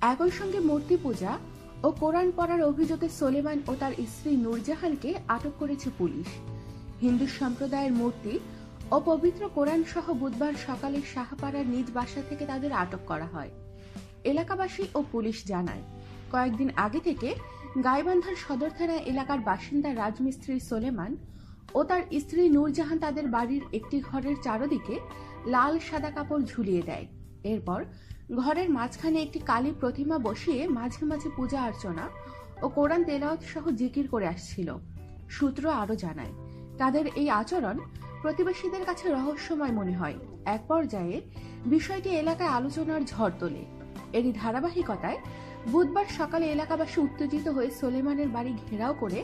একই সঙ্গে মূর্তি পূজা ও কোরআন পড়ার অভিযোগে সোলেমান ও তার স্ত্রী নূরজাহানকে আটক করেছে পুলিশ। হিন্দু সম্প্রদায়ের মূর্তি ও পবিত্র কোরআন সহ বুধবার সকালে শাহপাড়ার নিজ বাসা থেকে তাদের আটক করা হয়। এলাকাবাসী ও পুলিশ জানায়, কয়েকদিন আগে থেকে গাইবান্ধার সদর থানা এলাকার বাসিন্দা রাজমিস্ত্রি সোলেমান ও তার স্ত্রী নূরজাহান তাদের বাড়ির একটি ঘরের চারদিকে লাল সাদা কাপড় ঝুলিয়ে দেয়। এরপর ঘরের মাঝখানে একটি কালী প্রতিমা বসিয়ে মাঝে মাঝে পূজা অর্চনা ও কোরআন তেলাওয়াত সহ জিকির করে আসছিল। সূত্র আরো জানায়, তাদের এই আচরণ প্রতিবেশীদের কাছে রহস্যময় মনে হয়। এক পর্যায়ে বিষয়টি এলাকায় আলোচনার ঝড় তোলে। এরই ধারাবাহিকতায় বুধবার সকালে এলাকাবাসী উত্তেজিত হয়ে সোলেমানের বাড়ি ঘেরাও করে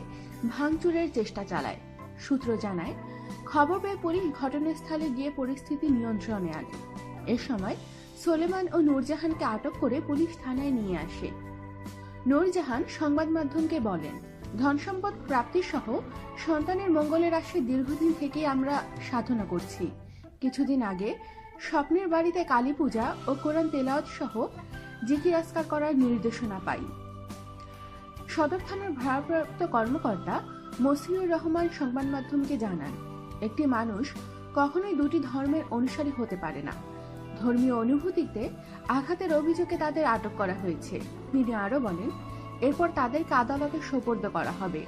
ভাঙচুরের চেষ্টা চালায়। সূত্র জানায়, খবর পেয়ে পুলিশ ঘটনাস্থলে গিয়ে পরিস্থিতি নিয়ন্ত্রণে আনে। এ সময় সোলেমান ও নূরজাহানকে আটক করে পুলিশ থানায় নিয়ে আসে। নূরজাহান সংবাদ মাধ্যমকে বলেন, ধনসম্পদ প্রাপ্তি সহ সন্তানের মঙ্গলের আশায় দীর্ঘদিন থেকে আমরা সাধনা করছি। কিছুদিন আগে স্বপ্নের বাড়িতে কালী পূজা ও কোরআন তেলাওয়াত সহ জিকির আজকার করার নির্দেশনা পাই। সদর থানার ভারপ্রাপ্ত কর্মকর্তা মসিউর রহমান সংবাদ মাধ্যমকে জানান, একটি মানুষ কখনোই দুটি ধর্মের অনুসারী হতে পারে না। ধর্মীয় অনুভূতিতে আঘাতের অভিযোগে তাদের আটক করা হয়েছে। তিনি আরো বলেন, এরপর তাদেরকে আদালতে সোপর্দ করা হবে।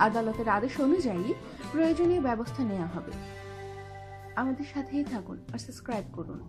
আদালতের আদেশ অনুযায়ী প্রয়োজনীয় ব্যবস্থা নেওয়া হবে। আমাদের সাথেই থাকুন আর সাবস্ক্রাইব করুন।